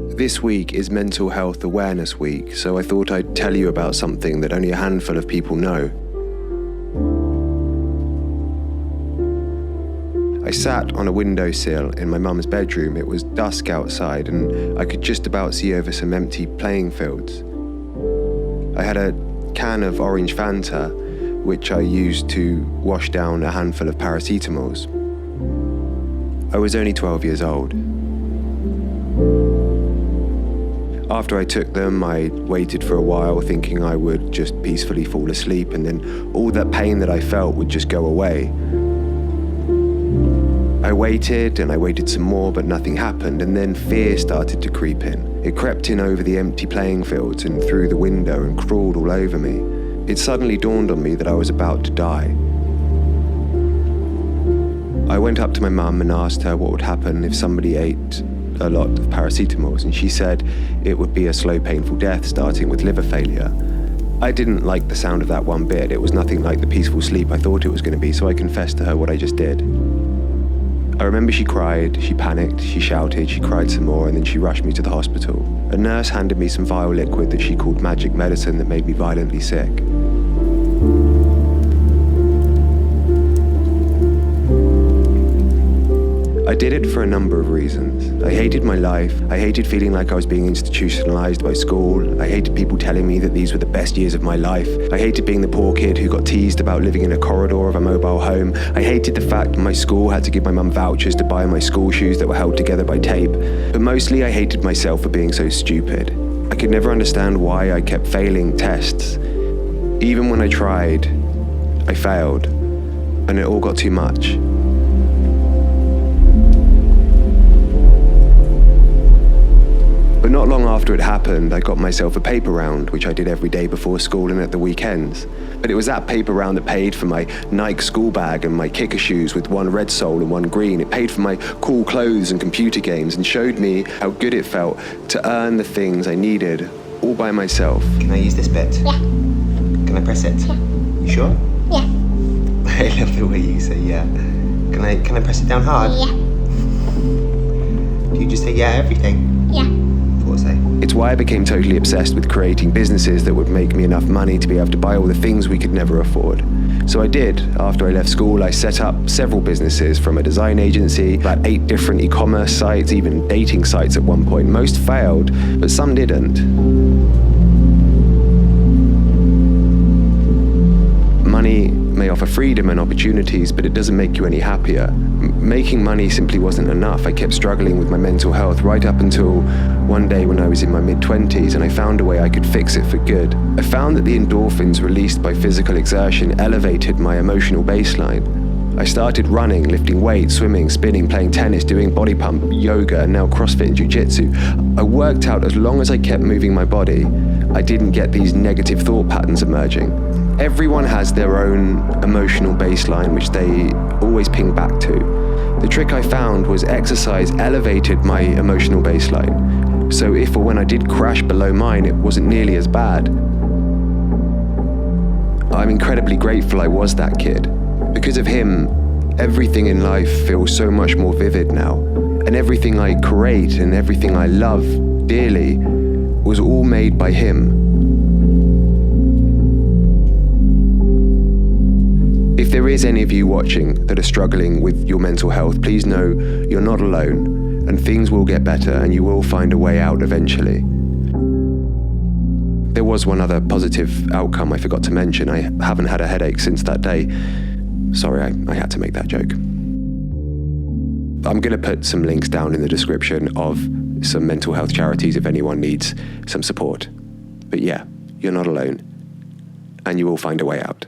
This week is Mental Health Awareness Week, so I thought I'd tell you about something that only a handful of people know. I sat on a windowsill in my mum's bedroom. It was dusk outside and I could just about see over some empty playing fields. I had a can of orange Fanta, which I used to wash down a handful of paracetamols. I was only 12 years old. After I took them, I waited for a while thinking I would just peacefully fall asleep and then all that pain that I felt would just go away. I waited and I waited some more, but nothing happened, and then fear started to creep in. It crept in over the empty playing fields and through the window and crawled all over me. It suddenly dawned on me that I was about to die. I went up to my mum and asked her what would happen if somebody ate a lot of paracetamols, and she said it would be a slow, painful death starting with liver failure. I didn't like the sound of that one bit. It was nothing like the peaceful sleep I thought it was going to be, so I confessed to her what I just did. I remember she cried, she panicked, she shouted, she cried some more, and then she rushed me to the hospital. A nurse handed me some vile liquid that she called magic medicine that made me violently sick. I did it for a number of reasons. I hated my life. I hated feeling like I was being institutionalized by school. I hated people telling me that these were the best years of my life. I hated being the poor kid who got teased about living in a corridor of a mobile home. I hated the fact my school had to give my mum vouchers to buy my school shoes that were held together by tape. But mostly I hated myself for being so stupid. I could never understand why I kept failing tests. Even when I tried, I failed, and it all got too much. But not long after it happened, I got myself a paper round, which I did every day before school and at the weekends. But it was that paper round that paid for my Nike school bag and my kicker shoes with one red sole and one green. It paid for my cool clothes and computer games and showed me how good it felt to earn the things I needed all by myself. Can I use this bit? Yeah. Can I press it? Yeah. You sure? Yeah. I love the way you say yeah. Can I press it down hard? Yeah. Do you just say yeah everything? Yeah. It's why I became totally obsessed with creating businesses that would make me enough money to be able to buy all the things we could never afford. So I did. After I left school, I set up several businesses, from a design agency, about 8 different e-commerce sites, even dating sites at one point. Most failed, but some didn't. Money may offer freedom and opportunities, but it doesn't make you any happier. Making money simply wasn't enough. I kept struggling with my mental health right up until one day when I was in my mid-20s, and I found a way I could fix it for good. I found that the endorphins released by physical exertion elevated my emotional baseline. I started running, lifting weights, swimming, spinning, playing tennis, doing body pump, yoga, and now CrossFit and jiu-jitsu. I worked out as long as I kept moving my body, I didn't get these negative thought patterns emerging. Everyone has their own emotional baseline, which they always ping back to. The trick I found was exercise elevated my emotional baseline. So if or when I did crash below mine, it wasn't nearly as bad. I'm incredibly grateful I was that kid. Because of him, everything in life feels so much more vivid now. And everything I create and everything I love dearly was all made by him. If there is any of you watching that are struggling with your mental health, please know you're not alone, and things will get better and you will find a way out eventually. There was one other positive outcome I forgot to mention. I haven't had a headache since that day. Sorry, I had to make that joke. I'm going to put some links down in the description of some mental health charities if anyone needs some support. But yeah, you're not alone, and you will find a way out.